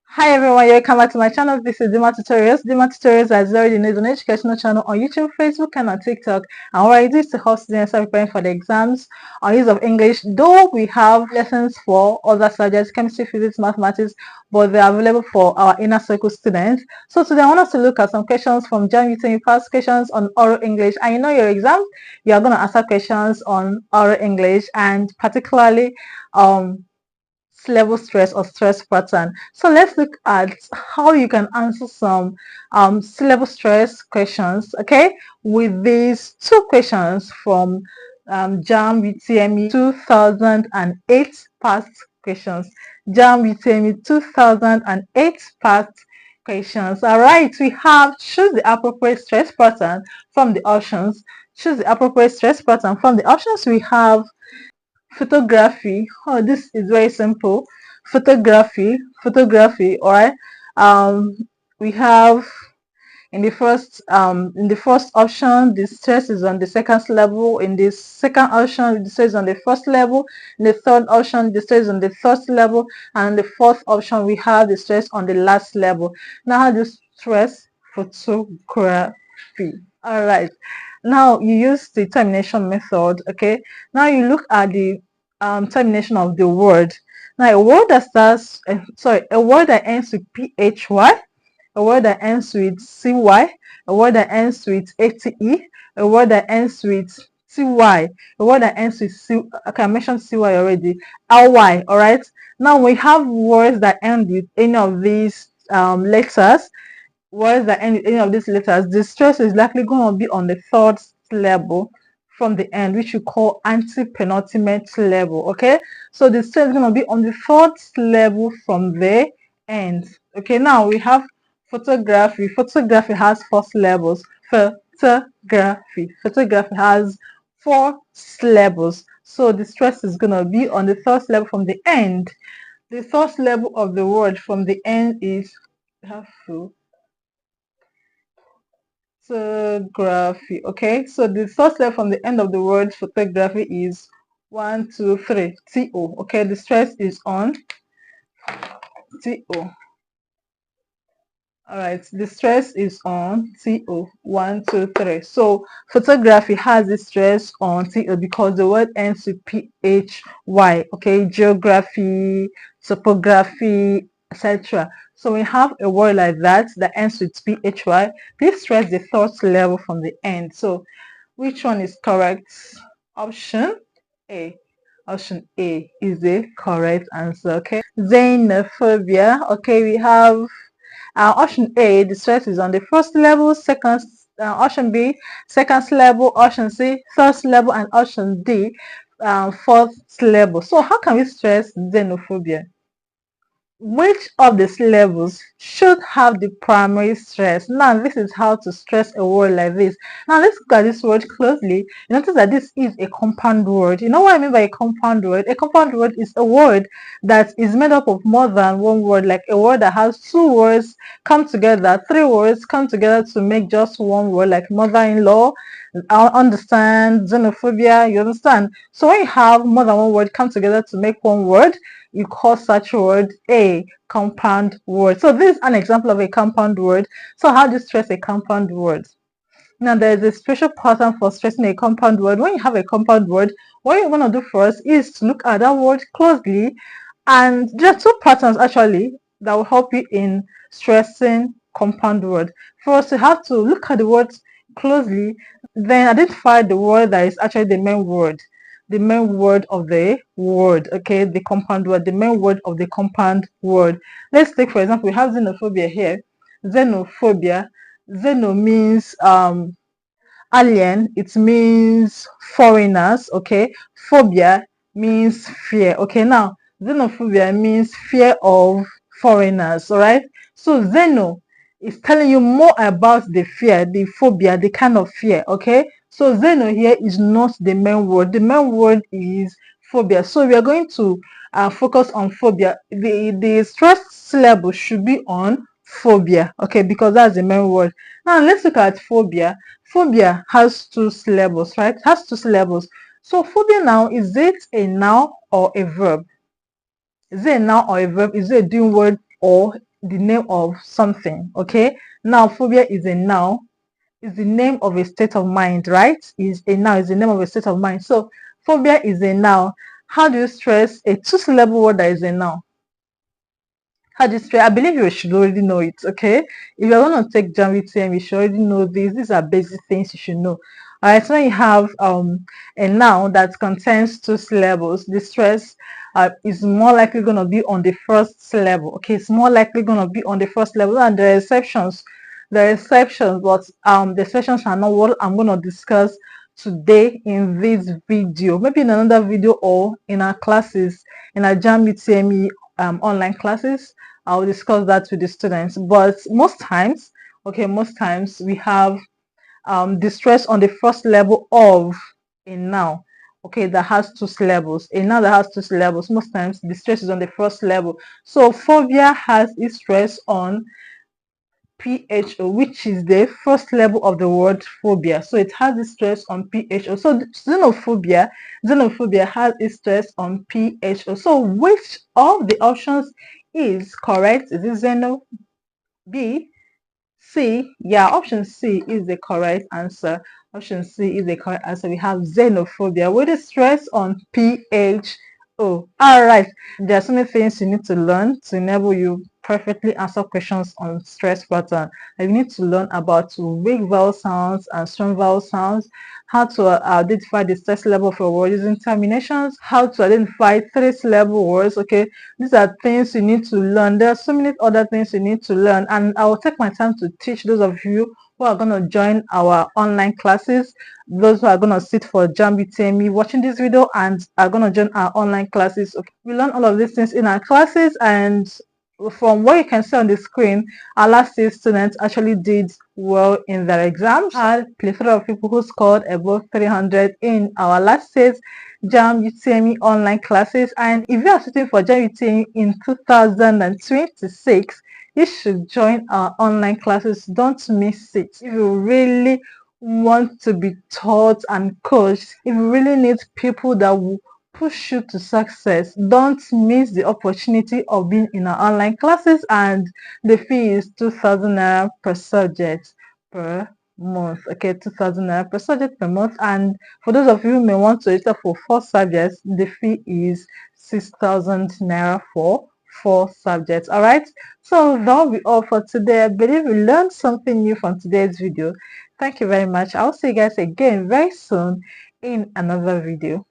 Hi everyone, welcome back to my channel. This is Dima Tutorials. Dima Tutorials, as you already know, is an educational channel on YouTube, Facebook, and on TikTok. And what I do is to help students are preparing for the exams on use of English. Though we have lessons for other subjects, chemistry, physics, mathematics, but they are available for our inner circle students. So today I want us to look at some questions from JAM UTME past questions on oral English. And you know your exams, you are going to answer questions on oral English, and particularly level stress or stress pattern. So let's look at how you can answer some syllable stress questions, okay, with these two questions from JAM UTME 2008 past questions. JAM UTME 2008 past questions. All right, we have choose the appropriate stress pattern from the options. Choose the appropriate stress pattern from the options. We have photography. Oh, this is very simple. Photography. All right. um we have in the first option, the stress is on the second level. In the second option, the stress is on the first level. In the third option, the stress is on the third level. And in the fourth option, we have the stress on the last level. Now how do you stress photography? All right, now you use the termination method. Okay, now you look at the termination of the word. Now a word that starts a word that ends with phy, a word that ends with cy, a word that ends with ate, a word that ends with ty, a word that ends with c. Okay, I mentioned cy already. Ly. All right, now we have words that end with any of these letters. Words that end with any of these letters, the stress is likely going to be on the third level from the end, which we call antepenultimate level. Okay, so the stress is going to be on the third level from the end. Okay, now we have photography. Photography has four levels. Photography has four levels, so the stress is going to be on the third level from the end. The third level of the word from the end is photography. Okay, so the first letter from the end of the word photography is 1, 2, 3. To. Okay, the stress is on to. All right, the stress is on to. 1, 2, 3. So photography has the stress on to because the word ends with phy. Okay, geography, topography, etc. So we have a word like that that ends with phy. This stress the third level from the end. So which one is correct? Option A. Option A is the correct answer. Okay. Xenophobia. Okay, we have option A, the stress is on the first level. Second, option B, second level. Option C, third level. And option D, fourth level. So how can we stress xenophobia? Which of these levels should have the primary stress? Now, this is how to stress a word like this. Now, let's look at this word closely. You notice that this is a compound word. You know what I mean by a compound word? A compound word is a word that is made up of more than one word, like a word that has two words come together, three words come together to make just one word, like mother-in-law, I understand, xenophobia, you understand? So when you have more than one word come together to make one word, you call such word a compound word. So this is an example of a compound word. So how do you stress a compound word? Now there is a special pattern for stressing a compound word. When you have a compound word, what you're going to do first is to look at that word closely, and there are two patterns actually that will help you in stressing compound word. First, you have to look at the words closely, then identify the word that is actually the main word, the main word of the word. Okay, the compound word, the main word of the compound word. Let's take for example, we have xenophobia here. Xenophobia. Xeno means alien, it means foreigners. Okay, phobia means fear. Okay, now xenophobia means fear of foreigners. All right, so xeno is telling you more about the fear, the phobia, the kind of fear. Okay, so xeno here is not the main word. The main word is phobia. So we are going to focus on phobia. The stress level should be on phobia. Okay, because that's the main word. Now let's look at phobia. Phobia has two syllables, right? It has two syllables. So phobia now, is it a noun or a verb? Is it a noun or a verb? Is it a doing word or the name of something. Okay, now phobia is a noun, is the name of a state of mind, right? Is a noun, is the name of a state of mind. So phobia is a noun. How do you stress a two-syllable word that is a noun? How do you stress? I believe you should already know it. Okay, if you're going to take JAMB you should already know this. These are basic things you should know. All right, so when you have a noun that contains two syllables, the stress is more likely going to be on the first syllable. Okay, it's more likely going to be on the first level, and there are exceptions. There are exceptions, but the exceptions are not what I'm going to discuss today in this video. Maybe in another video or in our classes, in our JAMB online classes, I'll discuss that with the students. But most times, okay, most times we have the stress on the first level of a noun, okay, that has two syllables. A noun that has two syllables, most times the stress is on the first level. So phobia has its stress on PHO, which is the first level of the word phobia. So it has its stress on PHO. So xenophobia has its stress on PHO. So which of the options is correct? Is it xeno, B, C? Yeah, option C is the correct answer. Option C is the correct answer. We have xenophobia with a stress on PHO. All right. There are so many things you need to learn to enable you perfectly answer questions on stress pattern. You need to learn about weak vowel sounds and strong vowel sounds, how to identify the stress level of a word using terminations, how to identify three-syllable words. Okay, these are things you need to learn. There are so many other things you need to learn, and I will take my time to teach those of you who are going to join our online classes, those who are going to sit for JAMB watching this video and are going to join our online classes. Okay, we learn all of these things in our classes, and from what you can see on the screen, our last year students actually did well in their exams. Had a plethora of people who scored above 300 in our last year's JAMB UTME online classes. And if you are sitting for JAMB UTME in 2026, you should join our online classes. Don't miss it. If you really want to be taught and coached, if you really need people that will push you to success, don't miss the opportunity of being in our online classes. And the fee is 2,000 naira per subject per month. Okay, 2,000 naira per subject per month. And for those of you who may want to register for 4 subjects, the fee is 6,000 naira for 4 subjects. All right, so that'll be all for today. I believe you learned something new from today's video. Thank you very much. I'll see you guys again very soon in another video.